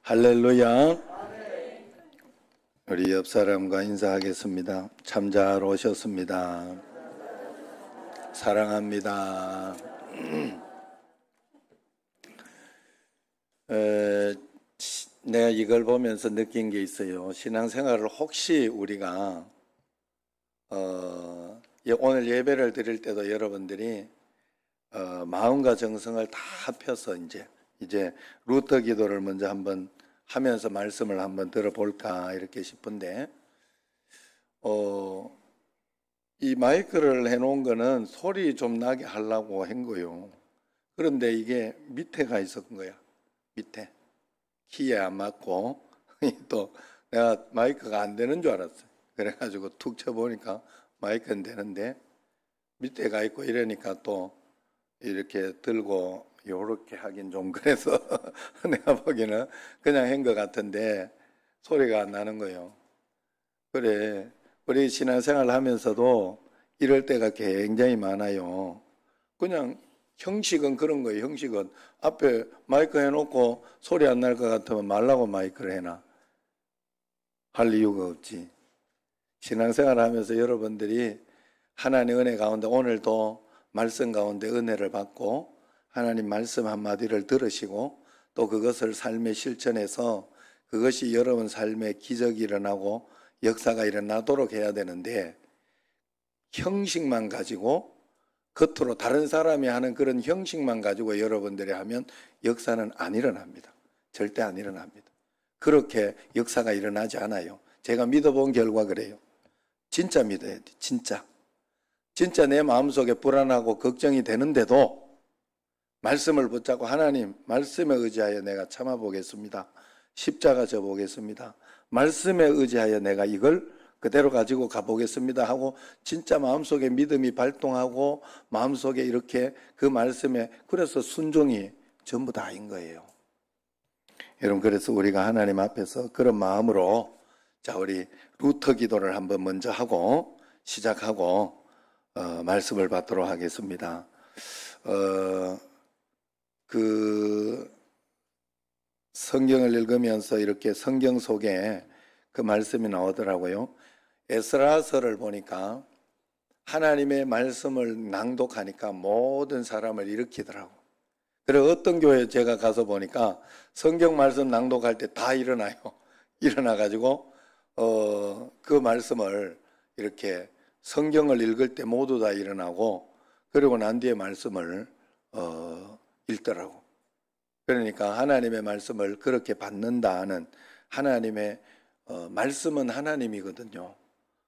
할렐루야. 우리 옆 사람과 인사하겠습니다. 참 잘 오셨습니다. 사랑합니다. 내가 이걸 보면서 느낀 게 있어요. 신앙생활을 혹시 우리가 오늘 예배를 드릴 때도 여러분들이 마음과 정성을 다 합해서 이제 루터 기도를 먼저 한번 하면서 말씀을 한번 들어볼까 이렇게 싶은데, 이 마이크를 해놓은 거는 소리 좀 나게 하려고 한 거요. 그런데 이게 밑에가 있었던 거야. 밑에 키에 안 맞고 또 내가 마이크가 안 되는 줄 알았어요. 그래가지고 툭 쳐보니까 마이크는 되는데 밑에가 있고 이러니까 또 이렇게 들고 요렇게 하긴 좀 그래서 내가 보기에는 그냥 한 것 같은데 소리가 안 나는 거예요. 그래, 우리 신앙생활 하면서도 이럴 때가 굉장히 많아요. 그냥 형식은 그런 거예요. 형식은 앞에 마이크 해놓고 소리 안 날 것 같으면 말라고 마이크를 해놔. 할 이유가 없지. 신앙생활 하면서 여러분들이 하나님의 은혜 가운데 오늘도 말씀 가운데 은혜를 받고 하나님 말씀 한마디를 들으시고 또 그것을 삶에 실천해서 그것이 여러분 삶에 기적이 일어나고 역사가 일어나도록 해야 되는데, 형식만 가지고 겉으로 다른 사람이 하는 그런 형식만 가지고 여러분들이 하면 역사는 안 일어납니다. 절대 안 일어납니다. 그렇게 역사가 일어나지 않아요. 제가 믿어본 결과 그래요. 진짜 믿어야 돼. 진짜 내 마음속에 불안하고 걱정이 되는데도 말씀을 붙잡고 하나님 말씀에 의지하여 내가 참아보겠습니다. 십자가 져보겠습니다. 말씀에 의지하여 내가 이걸 그대로 가지고 가보겠습니다 하고 진짜 마음속에 믿음이 발동하고 마음속에 이렇게 그 말씀에 그래서 순종이 전부 다인 거예요. 여러분, 그래서 우리가 하나님 앞에서 그런 마음으로 자, 우리 루터 기도를 한번 먼저 하고 시작하고 말씀을 받도록 하겠습니다. 그 성경을 읽으면서 이렇게 성경 속에 그 말씀이 나오더라고요. 에스라서를 보니까 하나님의 말씀을 낭독하니까 모든 사람을 일으키더라고. 그래서 어떤 교회에 제가 가서 보니까 성경 말씀 낭독할 때 다 일어나요. 일어나가지고 그 말씀을 이렇게 성경을 읽을 때 모두 다 일어나고 그리고 난 뒤에 말씀을 읽더라고. 그러니까 하나님의 말씀을 그렇게 받는다 하는 하나님의 말씀은 하나님이거든요.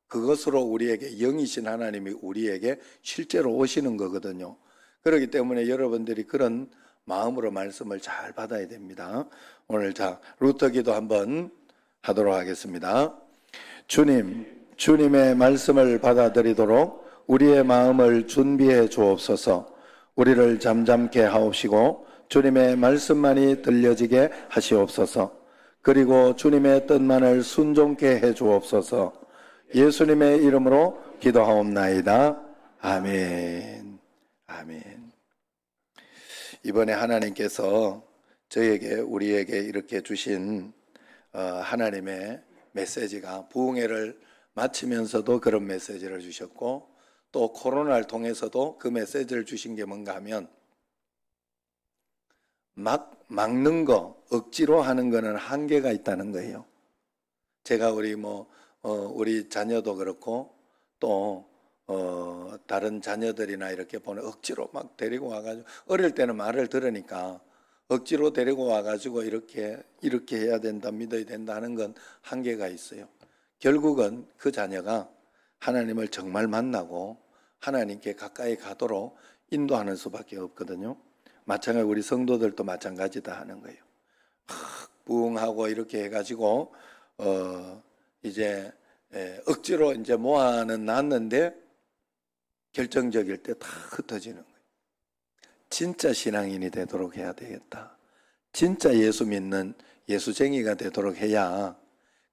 그것으로 우리에게 영이신 하나님이 우리에게 실제로 오시는 거거든요. 그렇기 때문에 여러분들이 그런 마음으로 말씀을 잘 받아야 됩니다. 오늘 자 루터 기도 한번 하도록 하겠습니다. 주님의 말씀을 받아들이도록 우리의 마음을 준비해 주옵소서. 우리를 잠잠케 하옵시고 주님의 말씀만이 들려지게 하시옵소서. 그리고 주님의 뜻만을 순종케 해 주옵소서. 예수님의 이름으로 기도하옵나이다. 아멘. 아멘. 이번에 하나님께서 우리에게 이렇게 주신 하나님의 메시지가 부흥회를 마치면서도 그런 메시지를 주셨고 또 코로나를 통해서도 그 메시지를 주신 게 뭔가 하면 막는 거, 억지로 하는 거는 한계가 있다는 거예요. 제가 우리 자녀도 그렇고 또 다른 자녀들이나 이렇게 보면 억지로 막 데리고 와가지고 어릴 때는 말을 들으니까 억지로 데리고 와가지고 이렇게 해야 된다, 믿어야 된다 하는 건 한계가 있어요. 결국은 그 자녀가 하나님을 정말 만나고 하나님께 가까이 가도록 인도하는 수밖에 없거든요. 마찬가지로 우리 성도들도 마찬가지다 하는 거예요. 부흥하고 이렇게 해가지고 이제 억지로 이제 모아는 놨는데 결정적일 때 다 흩어지는 거예요. 진짜 신앙인이 되도록 해야 되겠다. 진짜 예수 믿는 예수쟁이가 되도록 해야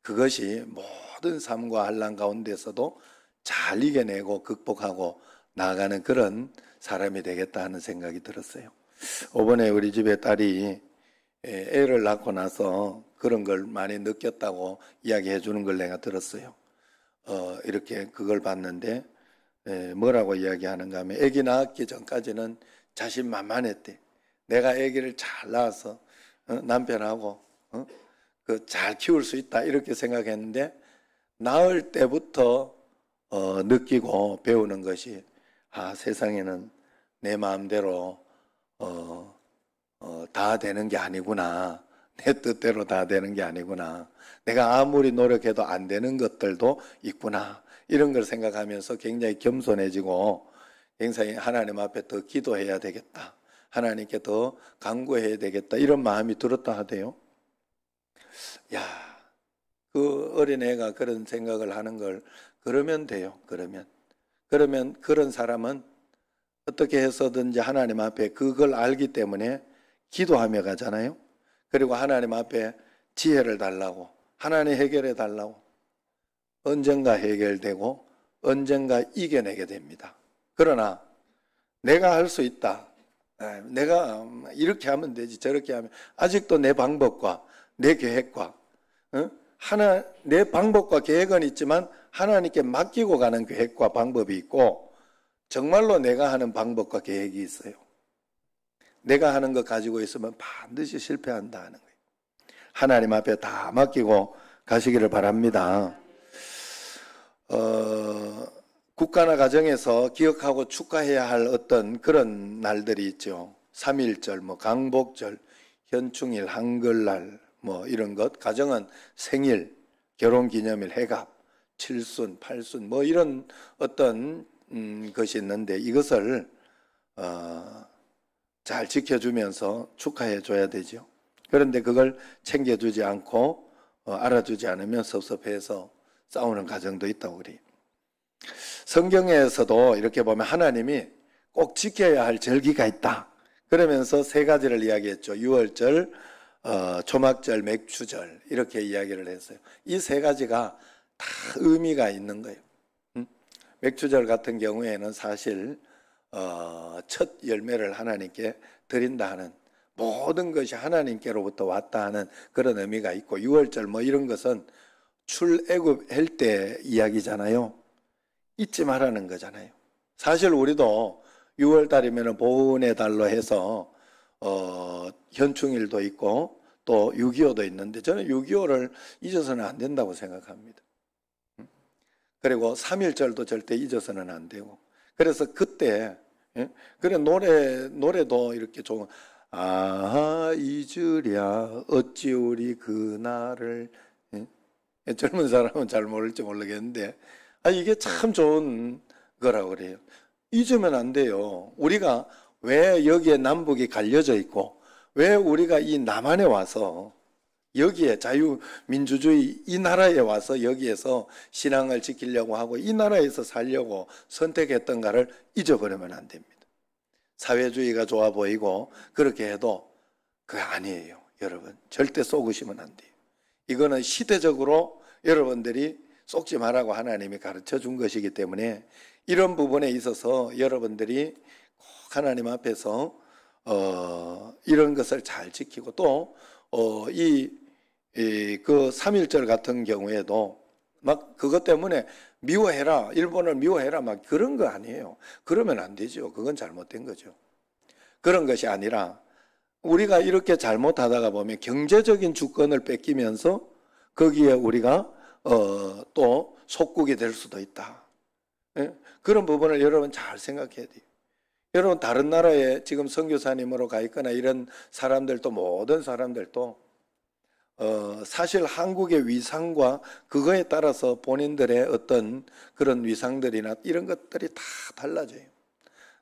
그것이 모든 삶과 환난 가운데서도 잘 이겨내고 극복하고 나아가는 그런 사람이 되겠다 하는 생각이 들었어요. 이번에 우리 집에 딸이 애를 낳고 나서 그런 걸 많이 느꼈다고 이야기해 주는 걸 내가 들었어요. 이렇게 그걸 봤는데 뭐라고 이야기하는가 하면 아기 낳기 전까지는 자신만만했대. 내가 아기를 잘 낳아서 남편하고 그 잘 키울 수 있다 이렇게 생각했는데 낳을 때부터 느끼고 배우는 것이 세상에는 내 마음대로 다 되는 게 아니구나. 내 뜻대로 다 되는 게 아니구나. 내가 아무리 노력해도 안 되는 것들도 있구나. 이런 걸 생각하면서 굉장히 겸손해지고 굉장히 하나님 앞에 더 기도해야 되겠다. 하나님께 더 간구해야 되겠다. 이런 마음이 들었다 하대요. 야, 그 어린애가 그런 생각을 하는 걸 그러면 돼요. 그러면 그런 사람은 어떻게 해서든지 하나님 앞에 그걸 알기 때문에 기도하며 가잖아요. 그리고 하나님 앞에 지혜를 달라고, 하나님 해결해 달라고. 언젠가 해결되고 언젠가 이겨내게 됩니다. 그러나 내가 할 수 있다. 내가 이렇게 하면 되지, 저렇게 하면 아직도 내 방법과 내 계획과 내 방법과 계획은 있지만 하나님께 맡기고 가는 계획과 방법이 있고 정말로 내가 하는 방법과 계획이 있어요. 내가 하는 것 가지고 있으면 반드시 실패한다 하는 거예요. 하나님 앞에 다 맡기고 가시기를 바랍니다. 국가나 가정에서 기억하고 축하해야 할 어떤 그런 날들이 있죠. 3.1절, 강복절, 현충일, 한글날, 이런 것. 가정은 생일, 결혼기념일, 해갑, 칠순, 팔순, 이런 어떤 것이 있는데 이것을 잘 지켜주면서 축하해 줘야 되죠. 그런데 그걸 챙겨주지 않고 알아주지 않으면 섭섭해서 싸우는 가정도 있다고 그래요. 성경에서도 이렇게 보면 하나님이 꼭 지켜야 할 절기가 있다. 그러면서 세 가지를 이야기했죠. 유월절, 초막절, 맥주절 이렇게 이야기를 했어요. 이 세 가지가 다 의미가 있는 거예요. 맥주절 같은 경우에는 사실 첫 열매를 하나님께 드린다 하는 모든 것이 하나님께로부터 왔다 하는 그런 의미가 있고 유월절 이런 것은 출애굽할 때 이야기잖아요. 잊지 말라는 거잖아요. 사실 우리도 6월달이면 보은의 달로 해서 현충일도 있고 또 6.25도 있는데 저는 6.25를 잊어서는 안 된다고 생각합니다. 그리고 3.1절도 절대 잊어서는 안 되고 그래서 그때 그래 노래도 이렇게 좋은 잊으랴 어찌 우리 그날을 젊은 사람은 잘 모를지 모르겠는데 이게 참 좋은 거라고 그래요. 잊으면 안 돼요. 우리가 왜 여기에 남북이 갈려져 있고 왜 우리가 이 남한에 와서 여기에 자유민주주의 이 나라에 와서 여기에서 신앙을 지키려고 하고 이 나라에서 살려고 선택했던가를 잊어버리면 안 됩니다. 사회주의가 좋아 보이고 그렇게 해도 그게 아니에요. 여러분 절대 속으시면 안 돼요. 이거는 시대적으로 여러분들이 속지 말라고 하나님이 가르쳐 준 것이기 때문에 이런 부분에 있어서 여러분들이 꼭 하나님 앞에서 이런 것을 잘 지키고 또 그 3.1절 같은 경우에도 막 그것 때문에 미워해라, 일본을 미워해라 막 그런 거 아니에요. 그러면 안 되죠. 그건 잘못된 거죠. 그런 것이 아니라 우리가 이렇게 잘못하다가 보면 경제적인 주권을 뺏기면서 거기에 우리가 또 속국이 될 수도 있다. 그런 부분을 여러분 잘 생각해야 돼요. 여러분 다른 나라에 지금 선교사님으로 가 있거나 이런 사람들도 모든 사람들도 사실 한국의 위상과 그거에 따라서 본인들의 어떤 그런 위상들이나 이런 것들이 다 달라져요.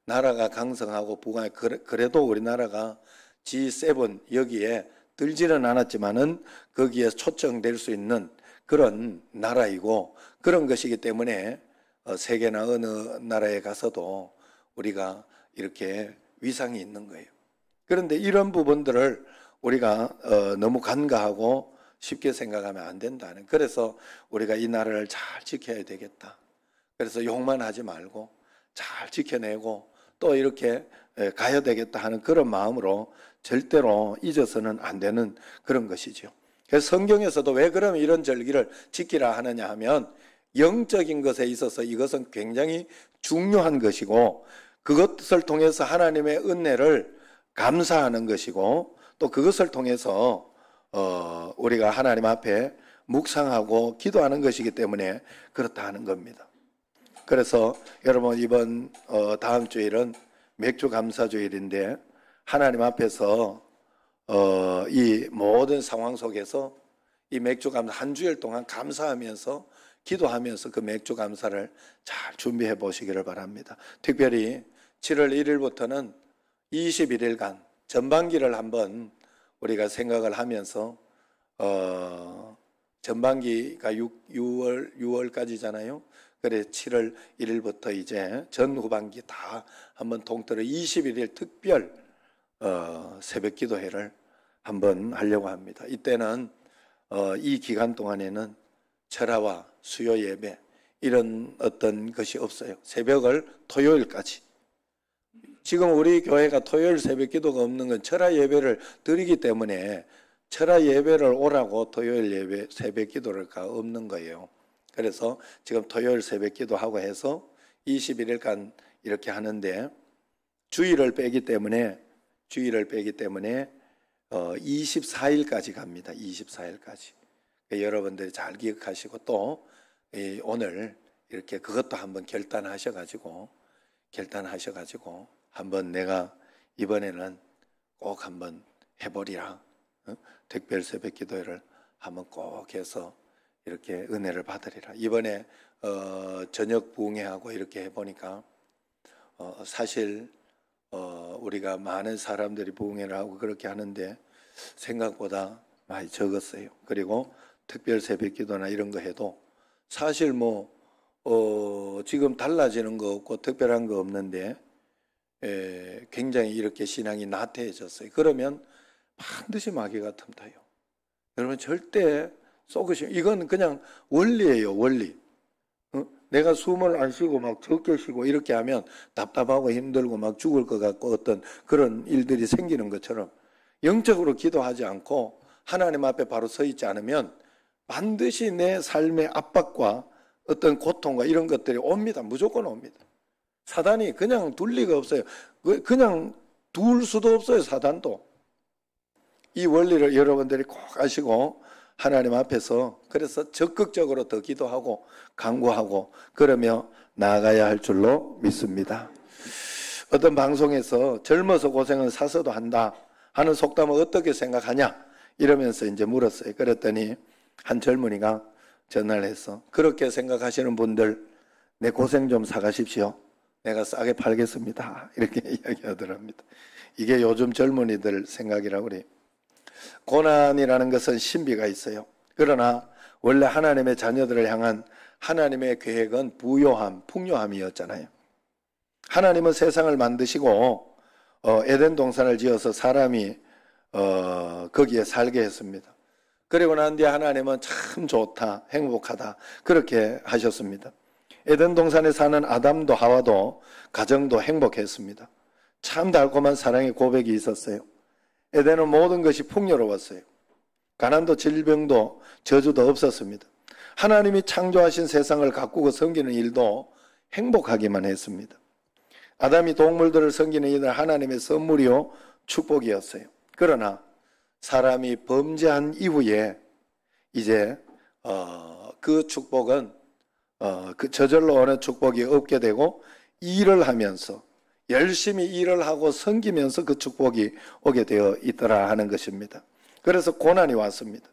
나라가 강성하고 부강해 그래도 우리나라가 G7 여기에 들지는 않았지만은 거기에 초청될 수 있는 그런 나라이고 그런 것이기 때문에 세계나 어느 나라에 가서도 우리가 이렇게 위상이 있는 거예요. 그런데 이런 부분들을 우리가 너무 간과하고 쉽게 생각하면 안 된다는. 그래서 우리가 이 나라를 잘 지켜야 되겠다. 그래서 욕만 하지 말고 잘 지켜내고 또 이렇게 가야 되겠다 하는 그런 마음으로 절대로 잊어서는 안 되는 그런 것이죠. 그래서 성경에서도 왜 그러면 이런 절기를 지키라 하느냐 하면 영적인 것에 있어서 이것은 굉장히 중요한 것이고 그것을 통해서 하나님의 은혜를 감사하는 것이고 또 그것을 통해서 우리가 하나님 앞에 묵상하고 기도하는 것이기 때문에 그렇다 하는 겁니다. 그래서 여러분 이번 다음 주일은 맥주 감사 주일인데 하나님 앞에서 이 모든 상황 속에서 이 맥주 감사 한 주일 동안 감사하면서 기도하면서 그 맥주 감사를 잘 준비해 보시기를 바랍니다. 특별히 7월 1일부터는 21일간 전반기를 한번 우리가 생각을 하면서 전반기가 6월까지잖아요. 그래 7월 1일부터 이제 전 후반기 다 한번 통틀어 21일 특별 새벽 기도회를 한번 하려고 합니다. 이때는 이 기간 동안에는 철야와 수요 예배 이런 어떤 것이 없어요. 새벽을 토요일까지. 지금 우리 교회가 토요일 새벽 기도가 없는 건 철야 예배를 드리기 때문에 철야 예배를 오라고 토요일 예배 새벽 기도가 없는 거예요. 그래서 지금 토요일 새벽 기도하고 해서 21일간 이렇게 하는데 주일을 빼기 때문에 24일까지 갑니다. 24일까지. 여러분들이 잘 기억하시고 또 오늘 이렇게 그것도 한번 결단하셔가지고 한번 내가 이번에는 꼭 한번 해보리라. 특별 새벽 기도회를 한번 꼭 해서 이렇게 은혜를 받으리라. 이번에 저녁 부흥회하고 이렇게 해보니까 사실 우리가 많은 사람들이 부흥회를 하고 그렇게 하는데 생각보다 많이 적었어요. 그리고 특별 새벽 기도나 이런 거 해도 사실 지금 달라지는 거 없고 특별한 거 없는데 굉장히 이렇게 신앙이 나태해졌어요. 그러면 반드시 마귀가 틈타요. 여러분 절대 속으시면 이건 그냥 원리예요. 원리. 내가 숨을 안 쉬고 막 적게 쉬고 이렇게 하면 답답하고 힘들고 막 죽을 것 같고 어떤 그런 일들이 생기는 것처럼 영적으로 기도하지 않고 하나님 앞에 바로 서 있지 않으면 반드시 내 삶의 압박과 어떤 고통과 이런 것들이 옵니다. 무조건 옵니다. 사단이 그냥 둘 리가 없어요. 그냥 둘 수도 없어요. 사단도. 이 원리를 여러분들이 꼭 아시고 하나님 앞에서 그래서 적극적으로 더 기도하고 간구하고 그러며 나아가야 할 줄로 믿습니다. 어떤 방송에서 젊어서 고생은 사서도 한다 하는 속담을 어떻게 생각하냐 이러면서 이제 물었어요. 그랬더니 한 젊은이가 전화를 해서 그렇게 생각하시는 분들 내 고생 좀 사가십시오. 내가 싸게 팔겠습니다. 이렇게 이야기하더랍니다. 이게 요즘 젊은이들 생각이라고 그래요. 고난이라는 것은 신비가 있어요. 그러나 원래 하나님의 자녀들을 향한 하나님의 계획은 부요함, 풍요함이었잖아요. 하나님은 세상을 만드시고 에덴 동산을 지어서 사람이 거기에 살게 했습니다. 그리고 난 뒤에 하나님은 참 좋다, 행복하다 그렇게 하셨습니다. 에덴 동산에 사는 아담도 하와도 가정도 행복했습니다. 참 달콤한 사랑의 고백이 있었어요. 에덴은 모든 것이 풍요로웠어요. 가난도 질병도 저주도 없었습니다. 하나님이 창조하신 세상을 가꾸고 섬기는 일도 행복하기만 했습니다. 아담이 동물들을 섬기는 일은 하나님의 선물이요 축복이었어요. 그러나 사람이 범죄한 이후에 이제 그 축복은 그 저절로 오는 축복이 없게 되고 일을 하면서 열심히 일을 하고 섬기면서 그 축복이 오게 되어 있더라 하는 것입니다. 그래서 고난이 왔습니다.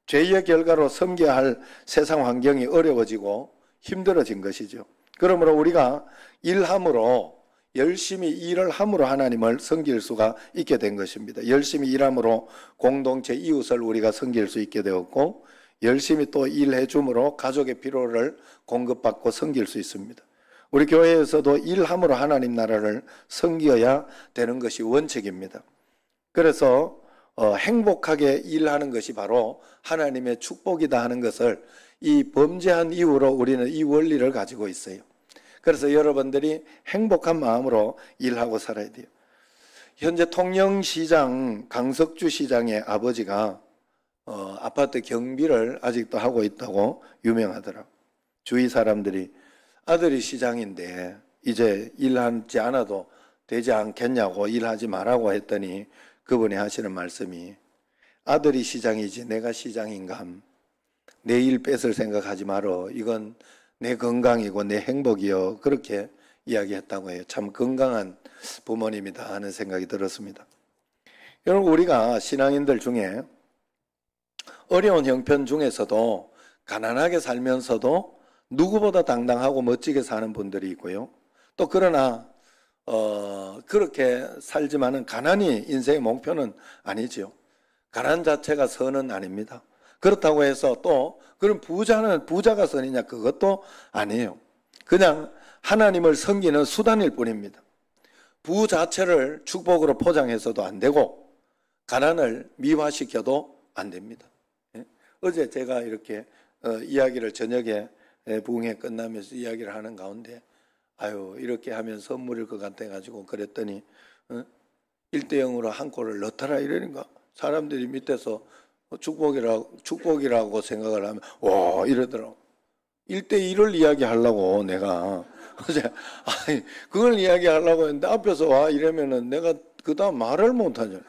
죄의 결과로 섬겨야 할 세상 환경이 어려워지고 힘들어진 것이죠. 그러므로 우리가 일함으로 열심히 일을 함으로 하나님을 섬길 수가 있게 된 것입니다. 열심히 일함으로 공동체 이웃을 우리가 섬길 수 있게 되었고 열심히 또 일해 줌으로 가족의 필요를 공급받고 섬길 수 있습니다. 우리 교회에서도 일함으로 하나님 나라를 섬겨야 되는 것이 원칙입니다. 그래서 행복하게 일하는 것이 바로 하나님의 축복이다 하는 것을 이 범죄한 이후로 우리는 이 원리를 가지고 있어요. 그래서 여러분들이 행복한 마음으로 일하고 살아야 돼요. 현재 통영시장 강석주 시장의 아버지가 아파트 경비를 아직도 하고 있다고 유명하더라고. 주위 사람들이 아들이 시장인데 이제 일하지 않아도 되지 않겠냐고, 일하지 말라고 했더니 그분이 하시는 말씀이, 아들이 시장이지 내가 시장인감. 내 일 뺏을 생각하지 말어. 이건 내 건강이고 내 행복이요. 그렇게 이야기했다고 해요. 참 건강한 부모님이다 하는 생각이 들었습니다. 여러분, 우리가 신앙인들 중에 어려운 형편 중에서도 가난하게 살면서도 누구보다 당당하고 멋지게 사는 분들이 있고요. 또 그러나 그렇게 살지만은 가난이 인생의 목표는 아니죠. 가난 자체가 선은 아닙니다. 그렇다고 해서 또 그런 부자가 선이냐, 그것도 아니에요. 그냥 하나님을 섬기는 수단일 뿐입니다. 부 자체를 축복으로 포장해서도 안 되고 가난을 미화시켜도 안 됩니다. 어제 제가 이렇게 이야기를 저녁에 부흥회 끝나면서 이야기를 하는 가운데 이렇게 하면 선물일 것 같아가지고 그랬더니 1대0으로 한 골을 넣더라 이러니까 사람들이 밑에서 축복이라고 생각을 하면 와 이러더라고. 1대1을 이야기하려고 내가 어제 그걸 이야기하려고 했는데 앞에서 와 이러면은 내가 그 다음 말을 못하죠.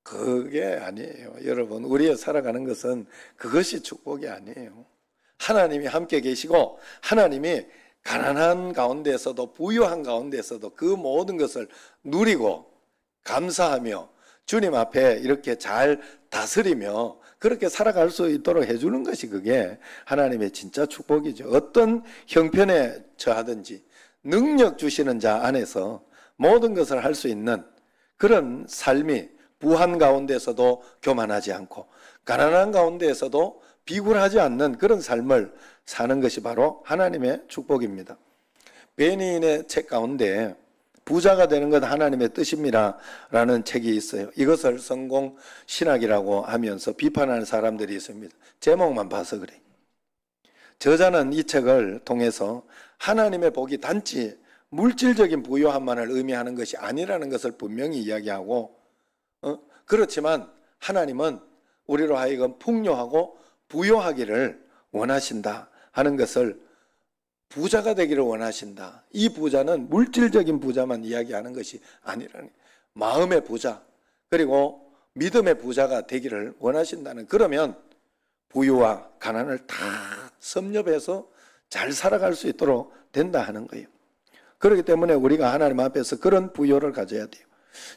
그게 아니에요. 여러분, 우리의 살아가는 것은 그것이 축복이 아니에요. 하나님이 함께 계시고 하나님이 가난한 가운데서도 부유한 가운데서도 그 모든 것을 누리고 감사하며 주님 앞에 이렇게 잘 다스리며 그렇게 살아갈 수 있도록 해주는 것이 그게 하나님의 진짜 축복이죠. 어떤 형편에 처하든지 능력 주시는 자 안에서 모든 것을 할 수 있는 그런 삶이 부한 가운데서도 교만하지 않고 가난한 가운데에서도 비굴하지 않는 그런 삶을 사는 것이 바로 하나님의 축복입니다. 베니인의 책 가운데 부자가 되는 것 하나님의 뜻입니다 라는 책이 있어요. 이것을 성공 신학이라고 하면서 비판하는 사람들이 있습니다. 제목만 봐서 그래. 저자는 이 책을 통해서 하나님의 복이 단지 물질적인 부유함만을 의미하는 것이 아니라는 것을 분명히 이야기하고 그렇지만 하나님은 우리로 하여금 풍요하고 부유하기를 원하신다 하는 것을, 부자가 되기를 원하신다. 이 부자는 물질적인 부자만 이야기하는 것이 아니라는, 마음의 부자 그리고 믿음의 부자가 되기를 원하신다는, 그러면 부유와 가난을 다 섭렵해서 잘 살아갈 수 있도록 된다 하는 거예요. 그렇기 때문에 우리가 하나님 앞에서 그런 부유를 가져야 돼요.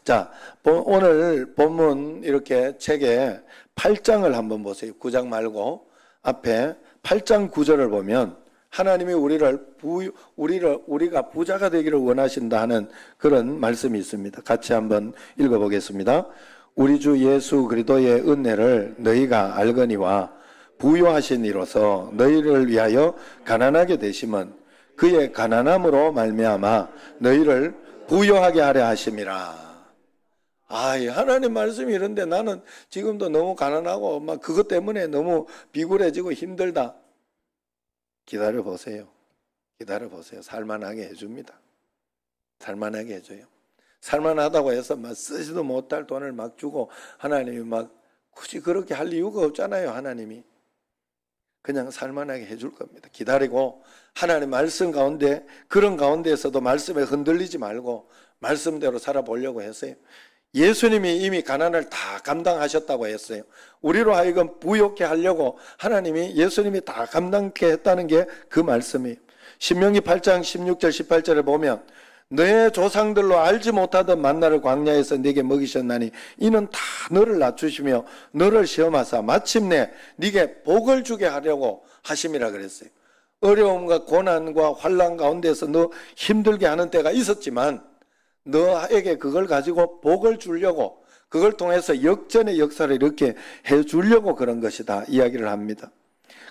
자, 오늘 본문 이렇게 책에 8장을 한번 보세요. 9장 말고 앞에 8장 9절을 보면 하나님이 우리가 부자가 되기를 원하신다 하는 그런 말씀이 있습니다. 같이 한번 읽어보겠습니다. 우리 주 예수 그리스도의 은혜를 너희가 알거니와 부유하신 이로서 너희를 위하여 가난하게 되심은 그의 가난함으로 말미암아 너희를 부유하게 하려 하심이라. 하나님 말씀이 이런데 나는 지금도 너무 가난하고 막 그것 때문에 너무 비굴해지고 힘들다. 기다려 보세요. 살만하게 해줍니다. 살만하게 해줘요. 살만하다고 해서 막 쓰지도 못할 돈을 막 주고 하나님이 막 굳이 그렇게 할 이유가 없잖아요. 하나님이 그냥 살만하게 해줄 겁니다. 기다리고 하나님 말씀 가운데, 그런 가운데에서도 말씀에 흔들리지 말고 말씀대로 살아보려고 했어요. 예수님이 이미 가난을 다 감당하셨다고 했어요. 우리로 하여금 부유케 하려고 하나님이, 예수님이 다 감당케 했다는 게 그 말씀이에요. 신명기 8장 16절 18절에 보면 너의 조상들로 알지 못하던 만나를 광야에서 네게 먹이셨나니 이는 다 너를 낮추시며 너를 시험하사 마침내 네게 복을 주게 하려고 하심이라 그랬어요. 어려움과 고난과 환난 가운데서 너 힘들게 하는 때가 있었지만 너에게 그걸 가지고 복을 주려고, 그걸 통해서 역전의 역사를 이렇게 해주려고 그런 것이다 이야기를 합니다.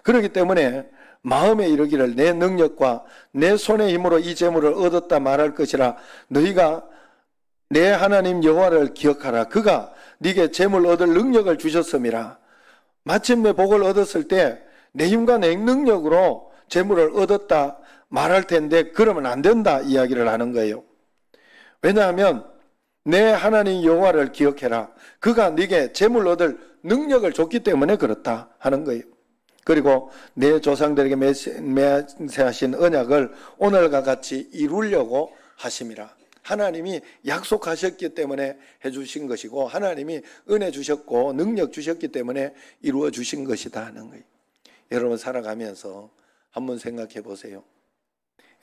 그렇기 때문에 마음에 이르기를 내 능력과 내 손의 힘으로 이 재물을 얻었다 말할 것이라. 너희가 내 하나님 여호와를 기억하라. 그가 네게 재물 얻을 능력을 주셨음이라. 마침내 복을 얻었을 때 내 힘과 내 능력으로 재물을 얻었다 말할 텐데 그러면 안 된다 이야기를 하는 거예요. 왜냐하면 내 하나님 여호와를 기억해라. 그가 네게 재물 얻을 능력을 줬기 때문에 그렇다 하는 거예요. 그리고 내 조상들에게 맹세하신 언약을 오늘과 같이 이루려고 하심이라. 하나님이 약속하셨기 때문에 해주신 것이고, 하나님이 은혜 주셨고 능력 주셨기 때문에 이루어 주신 것이다 하는 거예요. 여러분 살아가면서 한번 생각해 보세요.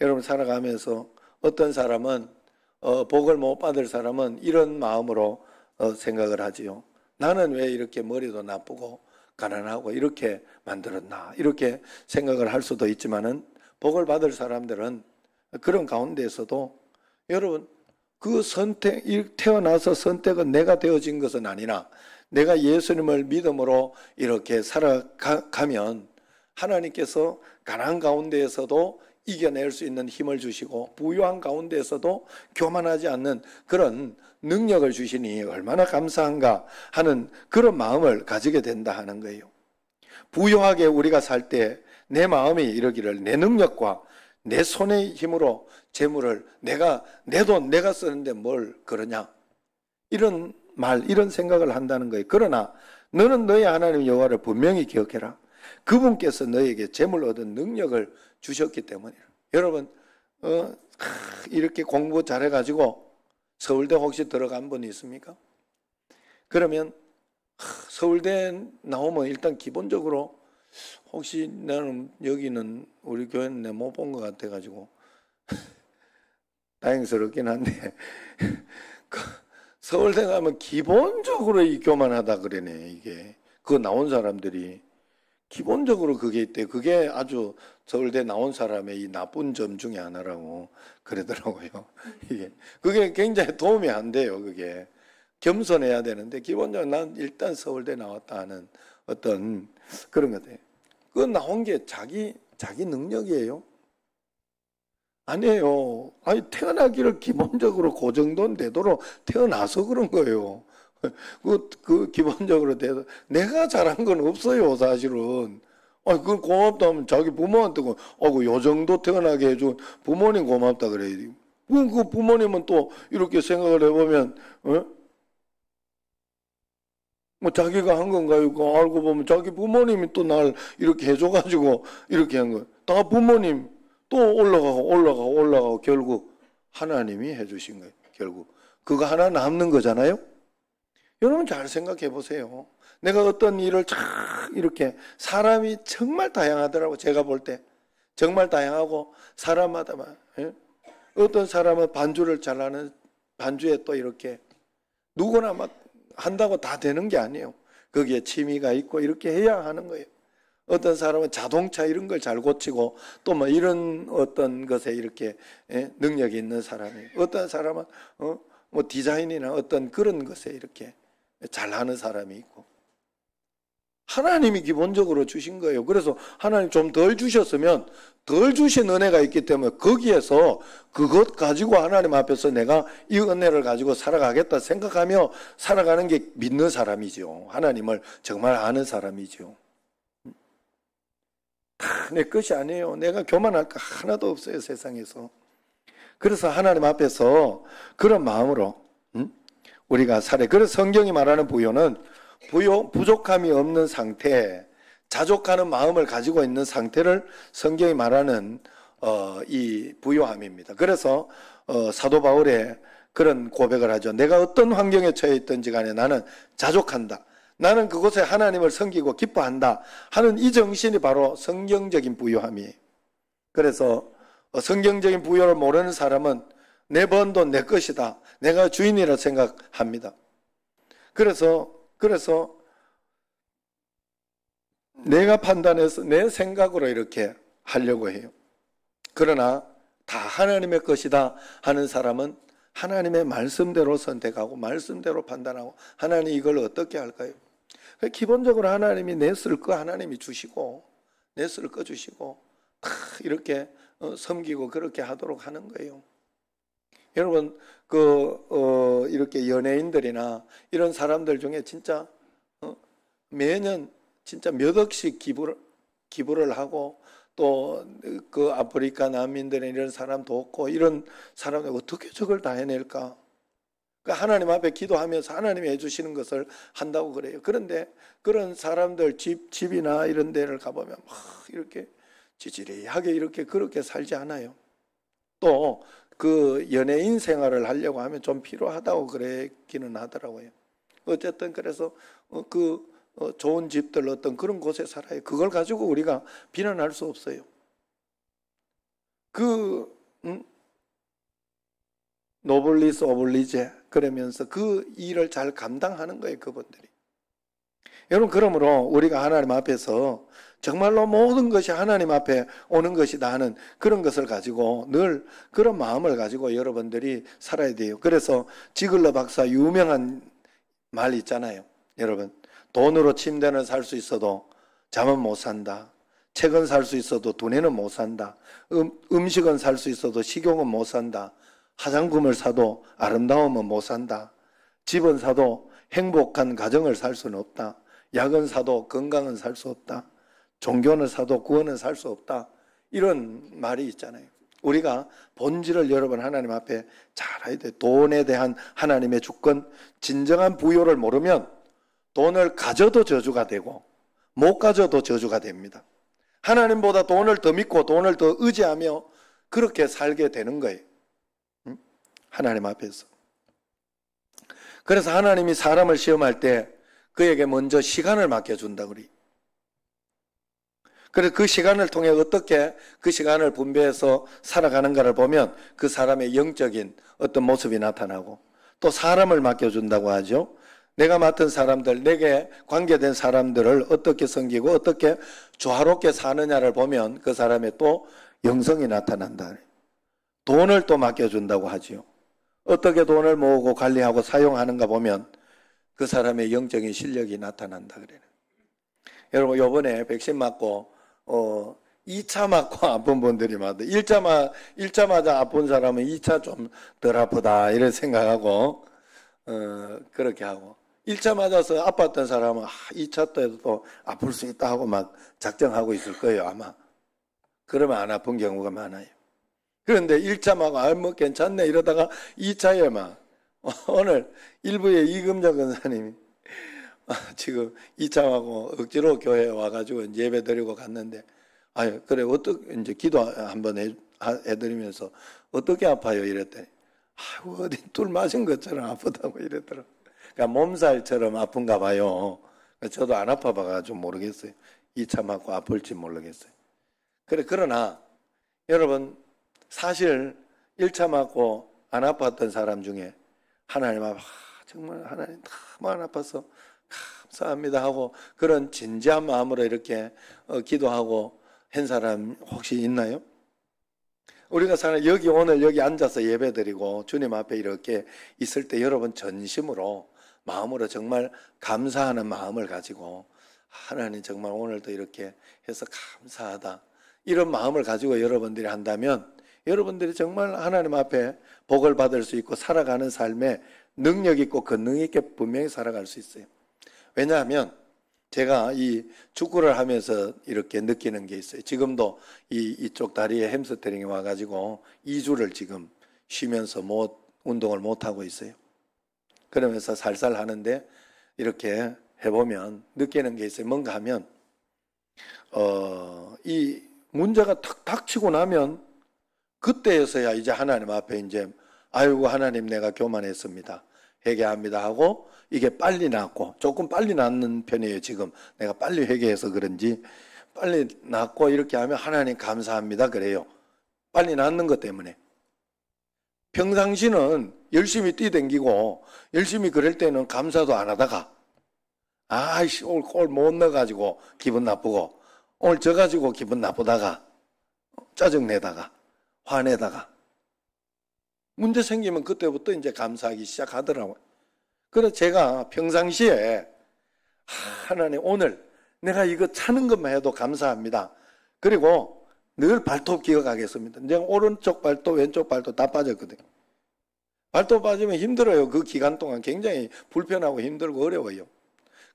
여러분 살아가면서 어떤 사람은 복을 못 받을 사람은 이런 마음으로 생각을 하지요. 나는 왜 이렇게 머리도 나쁘고 가난하고 이렇게 만들었나, 이렇게 생각을 할 수도 있지만은, 복을 받을 사람들은 그런 가운데에서도 여러분 그 선택, 태어나서 선택은 내가 되어진 것은 아니나 내가 예수님을 믿음으로 이렇게 살아가면 하나님께서 가난 가운데에서도 이겨낼 수 있는 힘을 주시고, 부유한 가운데에서도 교만하지 않는 그런 능력을 주시니 얼마나 감사한가 하는 그런 마음을 가지게 된다 하는 거예요. 부유하게 우리가 살 때 내 마음이 이러기를, 내 능력과 내 손의 힘으로 재물을 내 돈 내가 쓰는데 뭘 그러냐, 이런 이런 생각을 한다는 거예요. 그러나 너는 너희 하나님 여호와를 분명히 기억해라. 그분께서 너에게 재물 얻은 능력을 주셨기 때문이에요. 여러분 이렇게 공부 잘해가지고 서울대 혹시 들어간 분이 있습니까? 그러면 서울대 나오면 일단 기본적으로, 혹시 나는 여기는 우리 교회는 내가 못 본 것 같아가지고 다행스럽긴 한데 서울대 가면 기본적으로 이 교만하다 그러네. 이게 그거 나온 사람들이 기본적으로 그게 있대. 그게 아주 서울대 나온 사람의 이 나쁜 점 중에 하나라고 그러더라고요. 그게 굉장히 도움이 안 돼요. 그게 겸손해야 되는데, 기본적으로 난 일단 서울대 나왔다 하는 어떤 그런 것 같아요. 그 나온 게 자기 능력이에요? 아니에요. 아니, 태어나기를 기본적으로 그 정도는 되도록 태어나서 그런 거예요. 그 기본적으로 돼도 내가 잘한 건 없어요, 사실은. 아니, 그건 고맙다 하면 자기 부모한테 요 정도 태어나게 해준 부모님 고맙다 그래야지. 그 부모님은 또 이렇게 생각을 해보면, 뭐 자기가 한 건가요? 알고 보면 자기 부모님이 또 날 이렇게 해줘가지고 이렇게 한 거예요. 다 부모님 또 올라가고 결국 하나님이 해주신 거예요. 결국 그거 하나 남는 거잖아요. 여러분 잘 생각해 보세요. 내가 어떤 일을 이렇게, 사람이 정말 다양하더라고. 제가 볼 때 정말 다양하고, 사람마다 어떤 사람은 반주를 잘하는, 반주에 또 이렇게 누구나 막 한다고 다 되는 게 아니에요. 거기에 취미가 있고 이렇게 해야 하는 거예요. 어떤 사람은 자동차 이런 걸 잘 고치고 또 뭐 이런 어떤 것에 이렇게 능력이 있는 사람이에요. 어떤 사람은 뭐 디자인이나 어떤 그런 것에 이렇게 잘하는 사람이 있고, 하나님이 기본적으로 주신 거예요. 그래서 하나님 좀 덜 주셨으면 덜 주신 은혜가 있기 때문에 거기에서 그것 가지고 하나님 앞에서 내가 이 은혜를 가지고 살아가겠다 생각하며 살아가는 게 믿는 사람이죠. 하나님을 정말 아는 사람이죠. 다 내 것이 아니에요. 내가 교만할 거 하나도 없어요, 세상에서. 그래서 하나님 앞에서 그런 마음으로 우리가 살아요. 그래서 성경이 말하는 부요는 부족함이 없는 상태, 자족하는 마음을 가지고 있는 상태를 성경이 말하는 이 부요함입니다. 그래서 사도 바울의 그런 고백을 하죠. 내가 어떤 환경에 처해 있든지 간에 나는 자족한다. 나는 그곳에 하나님을 섬기고 기뻐한다 하는 이 정신이 바로 성경적인 부요함이에요. 그래서 성경적인 부요를 모르는 사람은 내 번 돈 내 것이다, 내가 주인이라 생각합니다. 그래서 내가 판단해서 내 생각으로 이렇게 하려고 해요. 그러나 다 하나님의 것이다 하는 사람은 하나님의 말씀대로 선택하고 말씀대로 판단하고, 하나님 이걸 어떻게 할까요? 기본적으로 하나님이 내 쓸 거 하나님이 주시고 내 쓸 거 주시고 다 이렇게 섬기고 그렇게 하도록 하는 거예요. 여러분 이렇게 연예인들이나 이런 사람들 중에 진짜 매년 진짜 몇 억씩 기부를 하고, 또 그 아프리카 난민들의 이런 사람 돕고, 이런 사람들 어떻게 저걸 다 해낼까? 그러니까 하나님 앞에 기도하면서 하나님이 해주시는 것을 한다고 그래요. 그런데 그런 사람들 집이나 이런 데를 가보면 막 이렇게 지지리하게 이렇게 그렇게 살지 않아요. 또 그 연예인 생활을 하려고 하면 좀 필요하다고 그랬기는 하더라고요. 어쨌든 그래서 좋은 집들 어떤 그런 곳에 살아요. 그걸 가지고 우리가 비난할 수 없어요. 노블리스 오블리제 그러면서 그 일을 잘 감당하는 거예요, 그분들이. 여러분, 그러므로 우리가 하나님 앞에서 정말로 모든 것이 하나님 앞에 오는 것이다 하는 그런 것을 가지고 늘 그런 마음을 가지고 여러분들이 살아야 돼요. 그래서 지글러 박사 유명한 말 있잖아요. 여러분, 돈으로 침대는 살 수 있어도 잠은 못 산다. 책은 살 수 있어도 두뇌는 못 산다. 음식은 살 수 있어도 식욕은 못 산다. 화장품을 사도 아름다움은 못 산다. 집은 사도 행복한 가정을 살 수는 없다. 약은 사도 건강은 살 수 없다. 종교는 사도 구원은 살 수 없다. 이런 말이 있잖아요. 우리가 본질을 여러분 하나님 앞에 잘 알아야 돼요. 돈에 대한 하나님의 주권, 진정한 부요를 모르면 돈을 가져도 저주가 되고 못 가져도 저주가 됩니다. 하나님보다 돈을 더 믿고 돈을 더 의지하며 그렇게 살게 되는 거예요. 하나님 앞에서. 그래서 하나님이 사람을 시험할 때 그에게 먼저 시간을 맡겨준다 그래요. 그래서 그 시간을 통해 어떻게 그 시간을 분배해서 살아가는가를 보면 그 사람의 영적인 어떤 모습이 나타나고, 또 사람을 맡겨준다고 하죠. 내가 맡은 사람들, 내게 관계된 사람들을 어떻게 섬기고 어떻게 조화롭게 사느냐를 보면 그 사람의 또 영성이 나타난다. 돈을 또 맡겨준다고 하지요. 어떻게 돈을 모으고 관리하고 사용하는가 보면 그 사람의 영적인 실력이 나타난다 그래요. 여러분, 요번에 백신 맞고 2차 맞고 아픈 분들이 많아요. 1차 맞아 아픈 사람은 2차 좀 덜 아프다 이런 생각하고 그렇게 하고, 1차 맞아서 아팠던 사람은 2차 때도 아플 수 있다 하고 막 작정하고 있을 거예요, 아마. 그러면 안 아픈 경우가 많아요. 그런데 1차 맞고 뭐 괜찮네 이러다가 2차에 막 오늘 일부의 이금정 권사님이 지금 2차 맞고 억지로 교회에 와가지고 예배 드리고 갔는데, 아유 그래 어떻게 이제 기도 한번 해드리면서 어떻게 아파요 이랬더니 아이고 어디 뚫 맞은 것처럼 아프다고 이랬더라. 그러니까 몸살처럼 아픈가 봐요. 저도 안 아파봐가지고 모르겠어요. 2차 맞고 아플지 모르겠어요. 그러나 여러분, 사실 1차 맞고 안 아팠던 사람 중에 하나님 앞에 정말 하나님 너무 안 아파서 감사합니다 하고 그런 진지한 마음으로 이렇게 기도하고 한 사람 혹시 있나요? 우리가 오늘 여기 앉아서 예배드리고 주님 앞에 이렇게 있을 때 여러분 전심으로 마음으로 정말 감사하는 마음을 가지고 하나님 정말 오늘도 이렇게 해서 감사하다 이런 마음을 가지고 여러분들이 한다면 여러분들이 정말 하나님 앞에 복을 받을 수 있고 살아가는 삶에 능력 있고 권능 있게 분명히 살아갈 수 있어요. 왜냐하면 제가 이 축구를 하면서 이렇게 느끼는 게 있어요. 지금도 이쪽 다리에 햄스트링이 와가지고 2주를 지금 쉬면서 운동을 못하고 있어요. 그러면서 살살 하는데 이렇게 해보면 느끼는 게 있어요. 뭔가 하면 이 문제가 탁 닥치고 나면 그때에서야 이제 하나님 앞에 이제 아이고 하나님 내가 교만했습니다. 회개합니다 하고 이게 빨리 낫고, 조금 빨리 낫는 편이에요. 지금 내가 빨리 회개해서 그런지 빨리 낫고 이렇게 하면 하나님 감사합니다 그래요. 빨리 낫는 것 때문에. 평상시는 열심히 뛰댕기고 열심히 그럴 때는 감사도 안 하다가 아이씨 오늘 골 못 넣어가지고 기분 나쁘고 오늘 져가지고 기분 나쁘다가 짜증내다가 화내다가 문제 생기면 그때부터 이제 감사하기 시작하더라고요. 그래서 제가 평상시에 하나님 오늘 내가 이거 차는 것만 해도 감사합니다. 그리고 늘 발톱 기억하겠습니다. 내가 오른쪽 발톱 왼쪽 발톱 다 빠졌거든요. 발톱 빠지면 힘들어요. 그 기간 동안 굉장히 불편하고 힘들고 어려워요.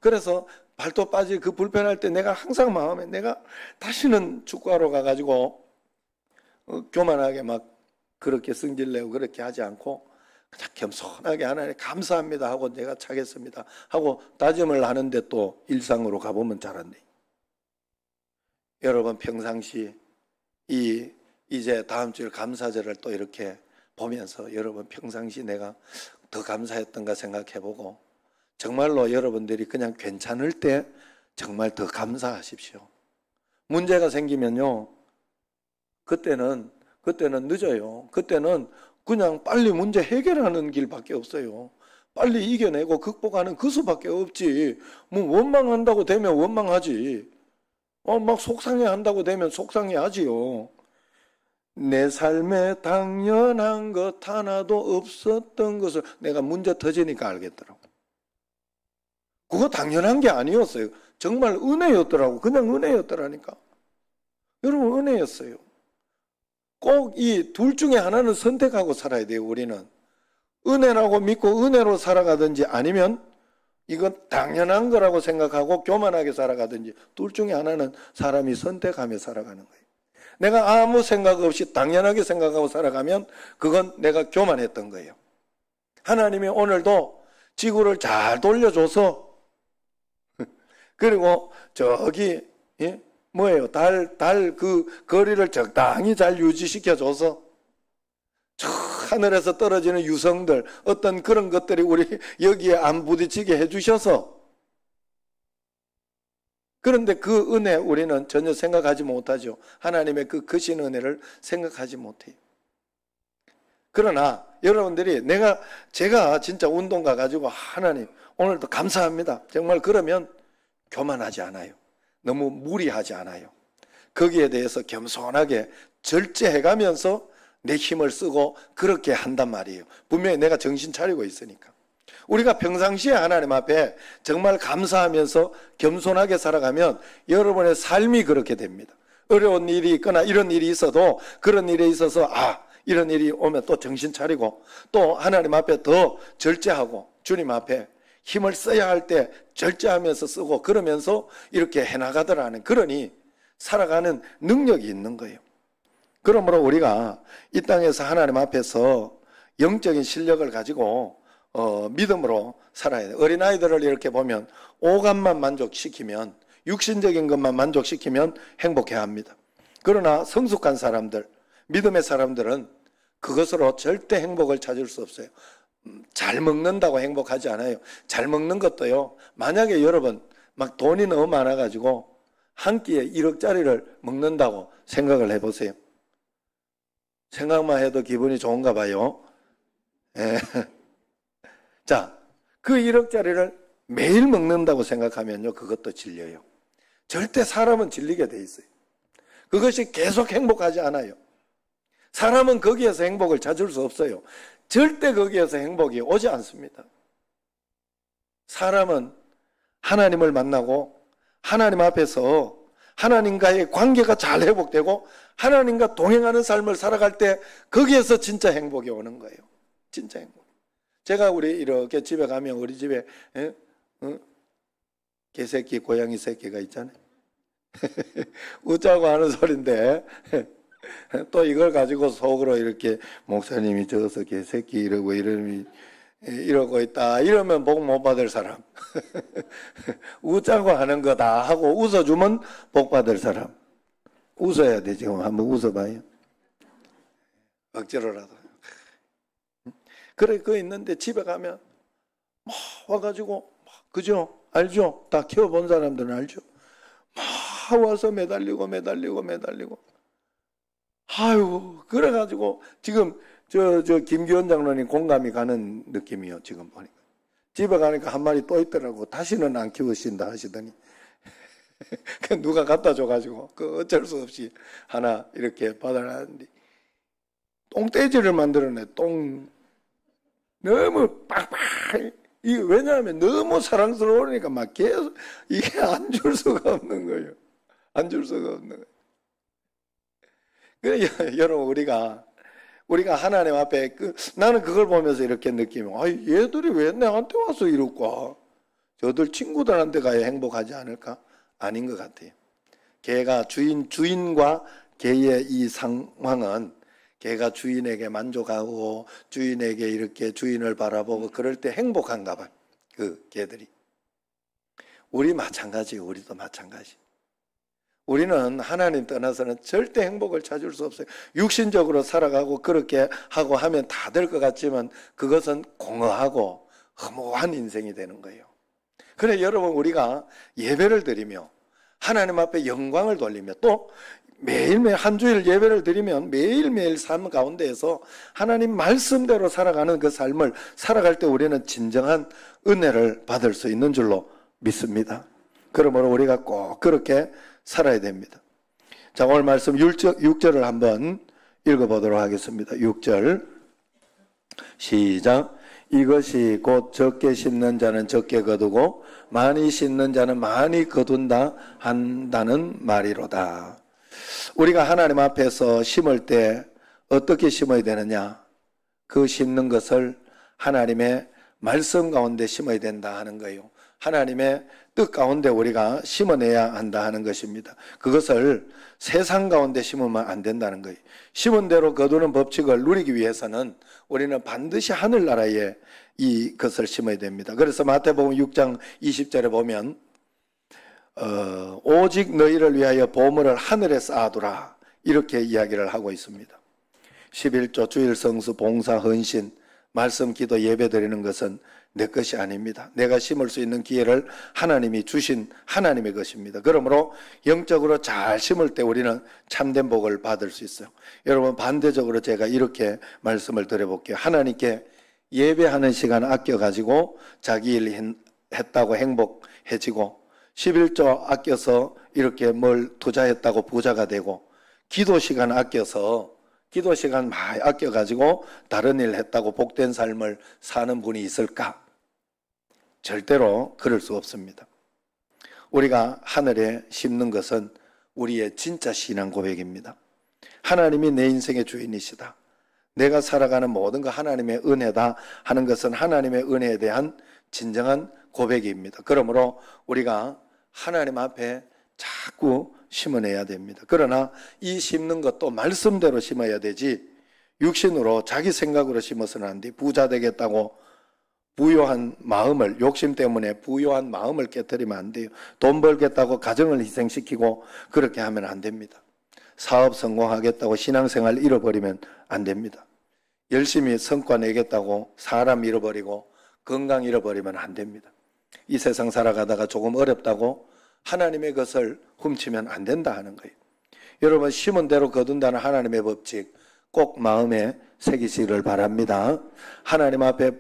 그래서 발톱 빠질 그 불편할 때 내가 항상 마음에 내가 다시는 축구하러 가가지고 교만하게 막 그렇게 승질내고 그렇게 하지 않고 그냥 겸손하게 하나님 감사합니다 하고 내가 차겠습니다 하고 다짐을 하는데 또 일상으로 가보면 잘 안 돼요. 여러분 평상시 이제 다음 주일 감사절을 또 이렇게 보면서 여러분 평상시 내가 더 감사했던가 생각해보고 정말로 여러분들이 그냥 괜찮을 때 정말 더 감사하십시오. 문제가 생기면요, 그때는 늦어요. 그때는 그냥 빨리 문제 해결하는 길밖에 없어요. 빨리 이겨내고 극복하는 그 수밖에 없지. 뭐 원망한다고 되면 원망하지. 막 속상해한다고 되면 속상해하지요. 내 삶에 당연한 것 하나도 없었던 것을 내가 문제 터지니까 알겠더라고. 그거 당연한 게 아니었어요. 정말 은혜였더라고. 그냥 은혜였더라니까. 여러분 은혜였어요. 꼭 이 둘 중에 하나는 선택하고 살아야 돼요. 우리는 은혜라고 믿고 은혜로 살아가든지 아니면 이건 당연한 거라고 생각하고 교만하게 살아가든지 둘 중에 하나는 사람이 선택하며 살아가는 거예요. 내가 아무 생각 없이 당연하게 생각하고 살아가면 그건 내가 교만했던 거예요. 하나님이 오늘도 지구를 잘 돌려줘서 그리고 저기 뭐예요? 달 그 거리를 적당히 잘 유지시켜줘서 저 하늘에서 떨어지는 유성들 어떤 그런 것들이 우리 여기에 안 부딪히게 해주셔서 그런데 그 은혜 우리는 전혀 생각하지 못하죠. 하나님의 그 크신 은혜를 생각하지 못해요. 그러나 여러분들이 제가 진짜 운동 가가지고 하나님 오늘도 감사합니다. 정말 그러면 교만하지 않아요. 너무 무리하지 않아요. 거기에 대해서 겸손하게 절제해가면서 내 힘을 쓰고 그렇게 한단 말이에요. 분명히 내가 정신 차리고 있으니까. 우리가 평상시에 하나님 앞에 정말 감사하면서 겸손하게 살아가면 여러분의 삶이 그렇게 됩니다. 어려운 일이 있거나 이런 일이 있어도 그런 일에 있어서 이런 일이 오면 또 정신 차리고 또 하나님 앞에 더 절제하고 주님 앞에 힘을 써야 할 때 절제하면서 쓰고 그러면서 이렇게 해나가더라는 그러니 살아가는 능력이 있는 거예요. 그러므로 우리가 이 땅에서 하나님 앞에서 영적인 실력을 가지고 믿음으로 살아야 돼요. 어린아이들을 이렇게 보면 오감만 만족시키면 육신적인 것만 만족시키면 행복해야 합니다. 그러나 성숙한 사람들, 믿음의 사람들은 그것으로 절대 행복을 찾을 수 없어요. 잘 먹는다고 행복하지 않아요. 잘 먹는 것도요, 만약에 여러분 막 돈이 너무 많아가지고 한 끼에 1억짜리를 먹는다고 생각을 해보세요. 생각만 해도 기분이 좋은가 봐요. 예. 자, 그 1억짜리를 매일 먹는다고 생각하면요, 그것도 질려요. 절대 사람은 질리게 돼 있어요. 그것이 계속 행복하지 않아요. 사람은 거기에서 행복을 찾을 수 없어요. 절대 거기에서 행복이 오지 않습니다. 사람은 하나님을 만나고 하나님 앞에서 하나님과의 관계가 잘 회복되고 하나님과 동행하는 삶을 살아갈 때 거기에서 진짜 행복이 오는 거예요. 진짜 행복. 제가 우리 이렇게 집에 가면 우리 집에 개새끼, 고양이 새끼가 있잖아요. 웃자고 하는 소리인데 또 이걸 가지고 속으로 이렇게 목사님이 저어서 개새끼 이러고 이러고 있다 이러면 복 못 받을 사람. 웃자고 하는 거다 하고 웃어주면 복 받을 사람. 웃어야 돼. 지금 한번 웃어봐요. 억지로라도. 그래 그거 있는데 집에 가면 막 와가지고 그죠? 알죠? 다 키워본 사람들은 알죠? 막 와서 매달리고 아유 그래가지고 지금 저 김기원 장로님 공감이 가는 느낌이요. 지금 보니까 집에 가니까 한 마리 또 있더라고. 다시는 안 키우신다 하시더니 그 누가 갖다 줘가지고 그 어쩔 수 없이 하나 이렇게 받아놨는데 똥돼지를 만들어내. 똥 너무 빡빡. 이게 왜냐하면 너무 사랑스러우니까 막 계속 이게 안 줄 수가 없는 거예요. 안 줄 수가 없는 거예요. 그래 여러분 우리가 하나님 앞에 나는 그걸 보면서 이렇게 느끼면 얘들이 왜 나한테 와서 이럴까? 저들 친구들한테 가야 행복하지 않을까? 아닌 것 같아요. 개가 주인과 개의 이 상황은 개가 주인에게 만족하고 주인에게 이렇게 주인을 바라보고 그럴 때 행복한가 봐요. 그 개들이. 우리 마찬가지예요. 우리도 마찬가지. 우리는 하나님 떠나서는 절대 행복을 찾을 수 없어요. 육신적으로 살아가고 그렇게 하고 하면 다 될 것 같지만 그것은 공허하고 허무한 인생이 되는 거예요. 그래 여러분, 우리가 예배를 드리며 하나님 앞에 영광을 돌리며 또 매일매일 한 주일 예배를 드리면 매일매일 삶 가운데에서 하나님 말씀대로 살아가는 그 삶을 살아갈 때 우리는 진정한 은혜를 받을 수 있는 줄로 믿습니다. 그러므로 우리가 꼭 그렇게 살아야 됩니다. 자, 오늘 말씀 6절을 한번 읽어보도록 하겠습니다. 6절 시작. 이것이 곧 적게 심는 자는 적게 거두고 많이 심는 자는 많이 거둔다 한다는 말이로다. 우리가 하나님 앞에서 심을 때 어떻게 심어야 되느냐? 그 심는 것을 하나님의 말씀 가운데 심어야 된다 하는 거예요. 하나님의 뜻 가운데 우리가 심어내야 한다 하는 것입니다. 그것을 세상 가운데 심으면 안 된다는 거예요. 심은 대로 거두는 법칙을 누리기 위해서는 우리는 반드시 하늘나라에 이것을 심어야 됩니다. 그래서 마태복음 6장 20절에 보면 오직 너희를 위하여 보물을 하늘에 쌓아두라 이렇게 이야기를 하고 있습니다. 11조 주일 성수 봉사 헌신 말씀 기도 예배 드리는 것은 내 것이 아닙니다. 내가 심을 수 있는 기회를 하나님이 주신 하나님의 것입니다. 그러므로 영적으로 잘 심을 때 우리는 참된 복을 받을 수 있어요. 여러분, 반대적으로 제가 이렇게 말씀을 드려볼게요. 하나님께 예배하는 시간 아껴가지고 자기 일 했다고 행복해지고 11조 아껴서 이렇게 뭘 투자했다고 부자가 되고 기도 시간 아껴서 기도 시간 많이 아껴가지고 다른 일 했다고 복된 삶을 사는 분이 있을까? 절대로 그럴 수 없습니다. 우리가 하늘에 심는 것은 우리의 진짜 신앙 고백입니다. 하나님이 내 인생의 주인이시다. 내가 살아가는 모든 거 하나님의 은혜다 하는 것은 하나님의 은혜에 대한 진정한 고백입니다. 그러므로 우리가 하나님 앞에 자꾸 심어내야 됩니다. 그러나 이 심는 것도 말씀대로 심어야 되지 육신으로 자기 생각으로 심어서는 안 돼. 부자 되겠다고 부요한 마음을, 욕심 때문에 부요한 마음을 깨트리면 안 돼요. 돈 벌겠다고 가정을 희생시키고 그렇게 하면 안 됩니다. 사업 성공하겠다고 신앙생활 잃어버리면 안 됩니다. 열심히 성과 내겠다고 사람 잃어버리고 건강 잃어버리면 안 됩니다. 이 세상 살아가다가 조금 어렵다고 하나님의 것을 훔치면 안 된다 하는 거예요. 여러분, 심은 대로 거둔다는 하나님의 법칙 꼭 마음에 새기시기를 바랍니다. 하나님 앞에,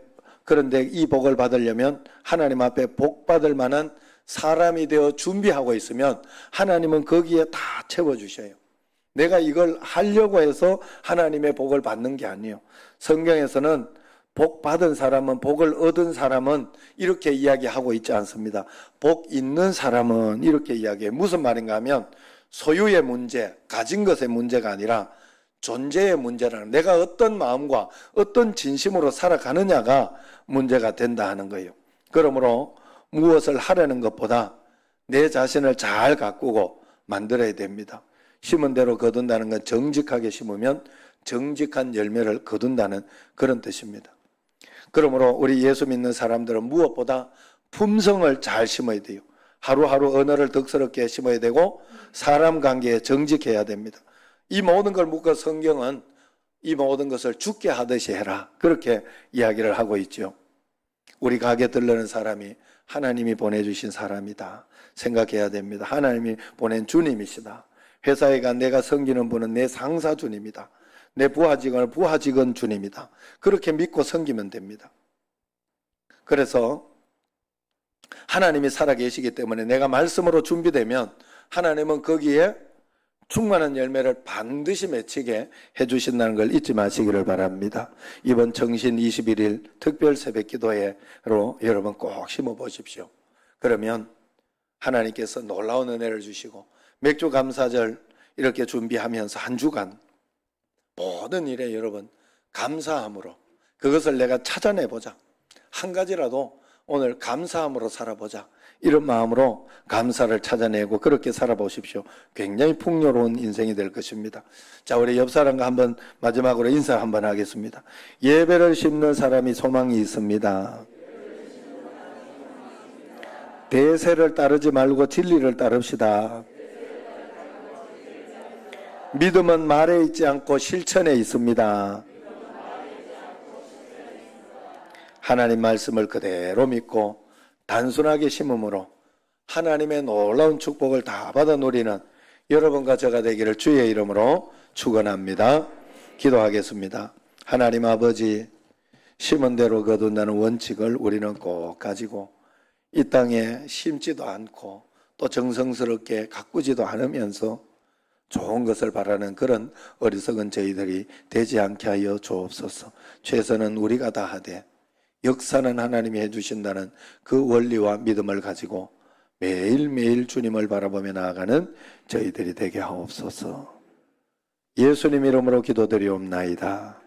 그런데 이 복을 받으려면 하나님 앞에 복 받을 만한 사람이 되어 준비하고 있으면 하나님은 거기에 다 채워주셔요. 내가 이걸 하려고 해서 하나님의 복을 받는 게 아니에요. 성경에서는 복 받은 사람은, 복을 얻은 사람은 이렇게 이야기하고 있지 않습니다. 복 있는 사람은 이렇게 이야기해요. 무슨 말인가 하면 소유의 문제, 가진 것의 문제가 아니라 존재의 문제라는, 내가 어떤 마음과 어떤 진심으로 살아가느냐가 문제가 된다 하는 거예요. 그러므로 무엇을 하려는 것보다 내 자신을 잘 가꾸고 만들어야 됩니다. 심은 대로 거둔다는 건 정직하게 심으면 정직한 열매를 거둔다는 그런 뜻입니다. 그러므로 우리 예수 믿는 사람들은 무엇보다 품성을 잘 심어야 돼요. 하루하루 언어를 덕스럽게 심어야 되고 사람 관계에 정직해야 됩니다. 이 모든 걸 묶어 성경은 이 모든 것을 죽게 하듯이 해라, 그렇게 이야기를 하고 있죠. 우리 가게 들르는 사람이 하나님이 보내주신 사람이다 생각해야 됩니다. 하나님이 보낸 주님이시다. 회사에 간 내가 섬기는 분은 내 상사 주님이다. 내 부하직은 주님이다. 그렇게 믿고 섬기면 됩니다. 그래서 하나님이 살아계시기 때문에 내가 말씀으로 준비되면 하나님은 거기에 충만한 열매를 반드시 맺히게 해주신다는 걸 잊지 마시기를 바랍니다. 이번 정신 21일 특별 새벽 기도회로 여러분 꼭 심어 보십시오. 그러면 하나님께서 놀라운 은혜를 주시고 맥주 감사절 이렇게 준비하면서 한 주간 모든 일에 여러분 감사함으로 그것을 내가 찾아내보자. 한 가지라도 오늘 감사함으로 살아보자. 이런 마음으로 감사를 찾아내고 그렇게 살아보십시오. 굉장히 풍요로운 인생이 될 것입니다. 자, 우리 옆 사람과 한번 마지막으로 인사 한번 하겠습니다. 예배를 심는 사람이 소망이 있습니다. 대세를 따르지 말고 진리를 따릅시다. 믿음은 말에 있지 않고 실천에 있습니다. 하나님 말씀을 그대로 믿고 단순하게 심음으로 하나님의 놀라운 축복을 다 받아 누리는 여러분과 저가 되기를 주의 이름으로 축원합니다. 기도하겠습니다. 하나님 아버지, 심은 대로 거둔다는 원칙을 우리는 꼭 가지고 이 땅에 심지도 않고 또 정성스럽게 가꾸지도 않으면서 좋은 것을 바라는 그런 어리석은 저희들이 되지 않게 하여 주옵소서. 최선은 우리가 다하되 역사는 하나님이 해주신다는 그 원리와 믿음을 가지고 매일매일 주님을 바라보며 나아가는 저희들이 되게 하옵소서. 예수님 이름으로 기도드리옵나이다.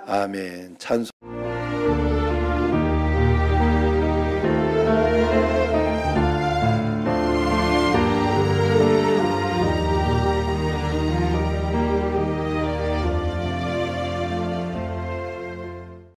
아멘. 찬송.